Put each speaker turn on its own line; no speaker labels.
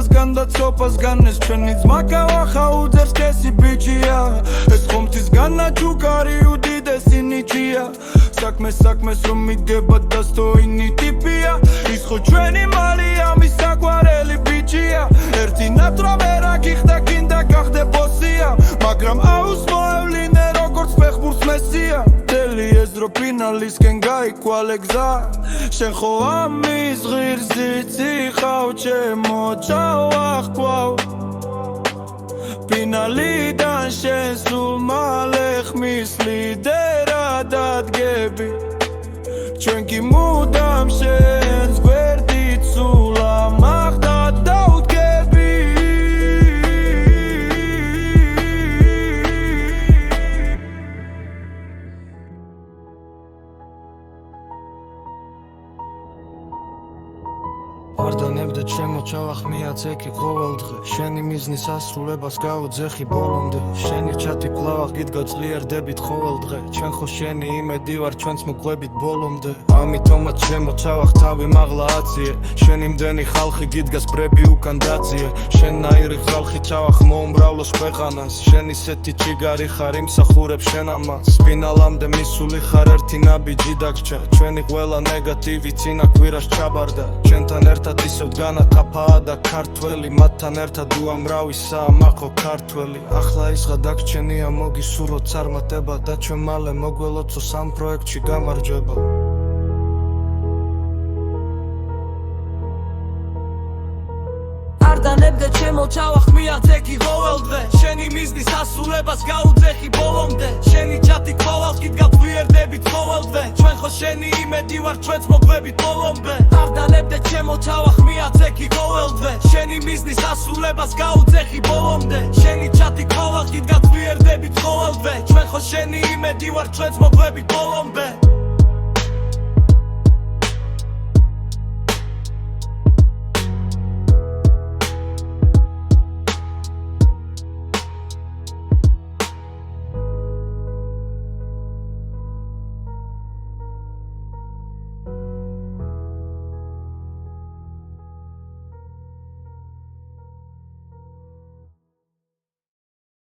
კაცასგან და ცოფასგან ეს ჩვენი ძმა გავახა უძერს კესი ბიჭია ეს ხომთისგანა ჯუგარი უდიდესი ნიჭია საქმეს რომ მიგება და სტოინი ტიპია ის ხო ჩვენი მალია მის საგვარელი ბიჭია ერთი ნატვრა ვერა გიხდა გინდა გახდე ბოსია მაგრამ აუს მოევლინე როგორც ფეხბურთს მესია მთელი ეზრო ფინალისკენ გაიქვალე გზა შენ ხო ამის ღირსით იხავ ჩემო ჩავახკვავ ფინალიდან შენ სულ მალე ხმის ლიდერად ადგები ჩვენ კი მუდამ შენს გვერდით სულ ამაღლად დავდგები არ დანებდე ჩემო ჩავახმია ძექი ყოველ დღე შენი მიზნის ასრულებას გავუძეხი ბოლომდე შენი ჩათი კლავახ გიდგა ძლიერდებით ყოველ დღე ჩვენ ხო შენი იმედი ვარ ჩვენც მოგვებით ბოლომდე ამიტომაც ჩემო ჩავახ თავი მაღლა აციე შენი მდენი ხალხი გიდგას ბრები უკან დაძიე შენნაირი ხალხი ჩავახ მოუმრავლოს ქვეყანას შენ ისეთი ჭიგარი ხარ იმსახურებ შენ ამას ფინალამდე მისული ხარ ერთი ნაბიჯი დაგჭა ჩვენი ყველა ნეგატივი წინა კვირას ჩაბარდა ჩვენთან ერთად ისევ განათაფაა და ქართველი მათთან ერთად უამრავისაა მახო ქართველი ახლა ის გადაგჩენია მოგისურვოთ წარმატება და ჩვენ მალე მოგველოცო სამ პროექტში გამარჯვება არ დანებდე ჩემო ჩავახმია ძექი ყოველ დღე შენი მიზნის ასრულებას გავუძეხი ბოლომდე შენი ჩათი ყოველს გიდგა გვერდებით ყოველ დღე ჩვენ ხო შენი იმედი ვარ ჩვენც მოგვებით ბოლომდე არ დანებდე ჩემო ჩავახმია ძექი ყოველ დღე შენი მიზნის ასრულებას გავუძეხი ბოლომდე შენი ჩათი ყოველს გიდგა გვერდებით ყოველ დღე ჩვენ ხო შენი იმედი ვარ ჩვენც მოგვებით ბოლომდე